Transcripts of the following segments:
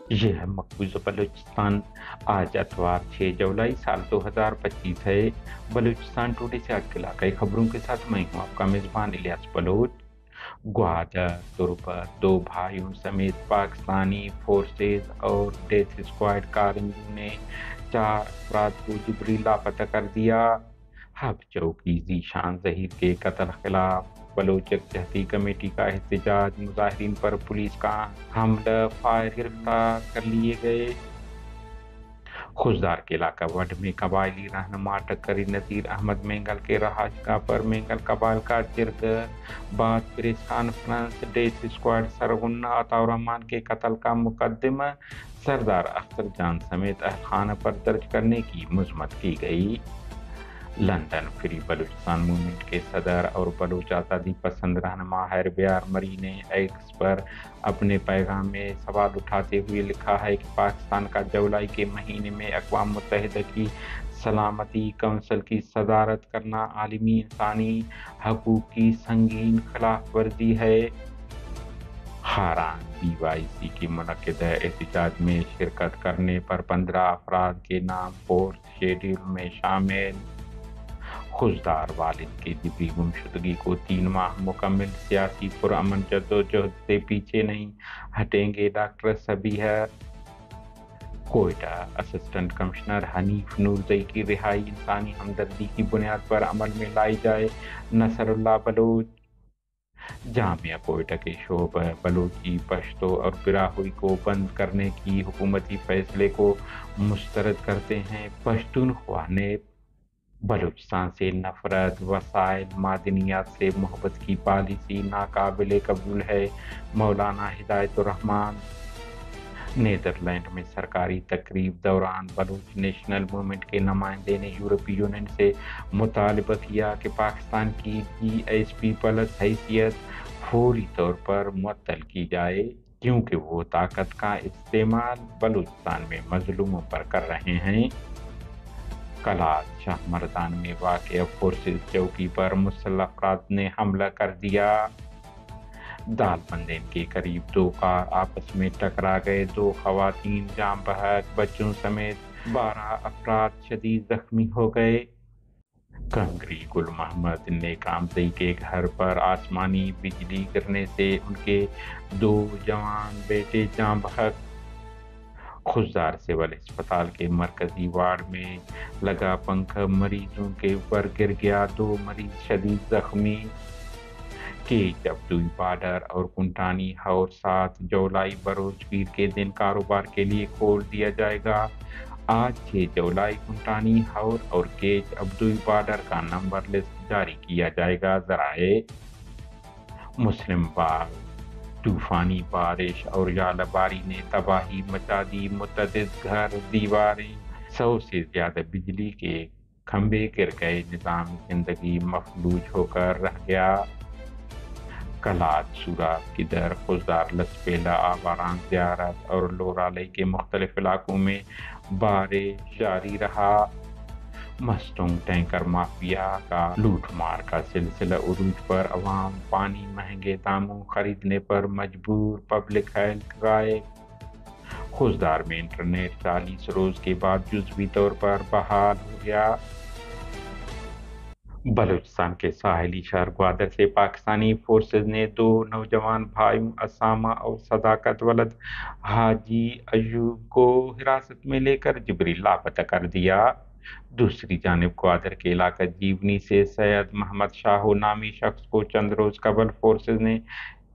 یہ ہے مقبوضہ بلوچستان۔ آج اتوار 6 جولائی سال 2025 ہے۔ بلوچستان ٹوڈے سے آج کے علاقائی خبروں کے ساتھ میں ہوں آپ کا میزبان الیاس بلوچ۔ گواجر تربت دو بھائیوں سمیت پاکستانی فورسز اور ڈیتھ اسکواڈ کارندوں نے 4 افراد کو جبری لاپتہ کر دیا۔ ہب چوکی ذیشان ظہیر کے قتل خلاف بلوچ یکجہتی کمیٹی کا احتجاج، مظاہرین پر پولیس کا حملہ، فائر گرفتار کر لیے گئے۔ خوزدار کے علاقہ وڈ میں قبائلی رہنما ٹکری نذیر احمد مینگل کے رہائش گاہ پر مینگل قبائل کا جرگ بعد پریس کانفرنس۔ ڈیتھ اسکواڈ سرغنہ عطا الرحمان کے قتل کا مقدمہ سردار اختر جان سمیت اہل خانہ پر درج کرنے کی مذمت کی گئی۔ لندن فری بلوچستان موومنٹ کے صدر اور بلوچ آزادی پسند رہنما ہیربیار مری نے ایکس پر اپنے پیغام میں سوال اٹھاتے ہوئے لکھا ہے کہ پاکستان کا جولائی کے مہینے میں اقوام متحدہ کی سلامتی کونسل کی صدارت کرنا عالمی انسانی حقوق کی سنگین خلاف ورزی ہے۔ خاران بی وائی سی کی منعقدہ احتجاج میں شرکت کرنے پر 15 افراد کے نام فورس شیڈول میں شامل۔ خوزدار والد کے جبری گمشدگی کو 3 ماہ مکمل، سیاسی پرامن جدوجہد سے پیچھے نہیں ہٹیں گے doctor Sabiha. Quetta assistant commissioner Hanif Noorzai کی رہائی انسانی ہمدردی کی بنیاد پر عمل میں لائی جائے، نصر اللہ بلوچ۔ جامعہ کوئٹہ کے شعبہ بلوچی، پشتو اور براہوئی کو بند کرنے کی حکومتی فیصلے کو مسترد کرتے ہیں۔ پشتونخوا نے بلوچستان سے نفرت، وسائل معدنیات سے محبت کی پالیسی ناقابل قبول ہے، مولانا ہدایت الرحمان۔ نیدرلینڈ میں سرکاری تقریب دوران بلوچ نیشنل موومنٹ کے نمائندے نے یورپی یونین سے مطالبہ کیا کہ پاکستان کی جی ایس پی پلس حیثیت فوری طور پر معطل کی جائے، کیونکہ وہ طاقت کا استعمال بلوچستان میں مظلوموں پر کر رہے ہیں۔ کلات شاہ مردان میں واقع فورسز چوکی پر مسلح افراد نے حملہ کر دیا۔ دال بندین کے قریب 2 کار آپس میں ٹکرا گئے، 2 خواتین جاں بحق، بچوں سمیت 12 افراد شدید زخمی ہو گئے۔ کنگری گل محمد نیک آمدئی کے گھر پر آسمانی بجلی گرنے سے ان کے 2 جوان بیٹے جاں بحق۔ خوزدار سول اسپتال کے مرکزی وارڈ میں لگا پنکھا مریضوں کے اوپر گر گیا، 2 مریض شدید زخمی۔ کیچ ابدوئی بارڈر اور کنٹانی ہور 7 جولائی بروز پیر کے دن کاروبار کے لیے کھول دیا جائے گا۔ آج 6 جولائی کنٹانی ہور اور کیچ ابدوئی بارڈر کا نمبر لسٹ جاری کیا جائے گا۔ ذرائع مسلم باغ طوفانی بارش اور ژالہ باری نے تباہی مچا دی، متعدد گھر، دیواریں، 100 سے زیادہ بجلی کے کھمبے گر گئے، نظام زندگی مفلوج ہو کر رہ گیا۔ کلات سوراخ کی در، خوزدار لسپیلا آواران زیارت اور لورالی کے مختلف علاقوں میں بارش جاری رہا۔ مستونگ ٹینکر مافیا کا لوٹ مار کا سلسلہ عروج پر، عوام پانی مہنگے داموں خریدنے پر مجبور، پبلک ہیلتھ غائب۔ خوزدار میں انٹرنیٹ 40 روز کے بعد جزوی طور پر بحال ہو گیا۔ بلوچستان کے ساحلی شہر گوادر سے پاکستانی فورسز نے 2 نوجوان بھائیوں اسامہ اور صداقت ولد حاجی ایوب کو حراست میں لے کر جبری لاپتہ کر دیا۔ دوسری جانب گوادر کے علاقہ جیونی سے سید محمد شاہو نامی شخص کو چند روز قبل فورسز نے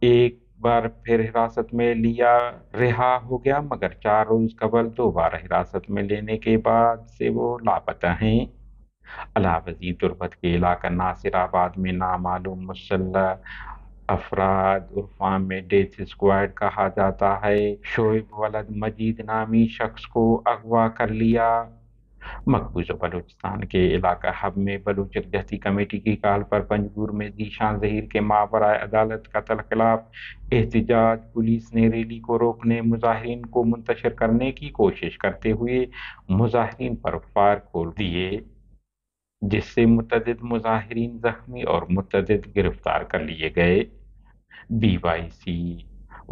ایک بار پھر حراست میں لیا، رہا ہو گیا، مگر 4 روز قبل دوبارہ حراست میں لینے کے بعد سے وہ لاپتہ ہیں۔ علاوہ ازیں تربت کے علاقہ ناصر آباد میں نامعلوم مسلح افراد عرفان میں ڈیتھ اسکواڈ کہا جاتا ہے، شعیب ولد مجید نامی شخص کو اغوا کر لیا۔ مقبوضہ بلوچستان کے علاقہ حب میں بلوچ یکجہتی کمیٹی کی کال پر پنجگور میں ذیشان ظہیر کے ماورائے عدالت قتل خلاف احتجاج۔ پولیس نے ریلی کو روکنے، مظاہرین کو منتشر کرنے کی کوشش کرتے ہوئے مظاہرین پر فائر کھول دیے، جس سے متعدد مظاہرین زخمی اور متعدد گرفتار کر لیے گئے۔ Be Y C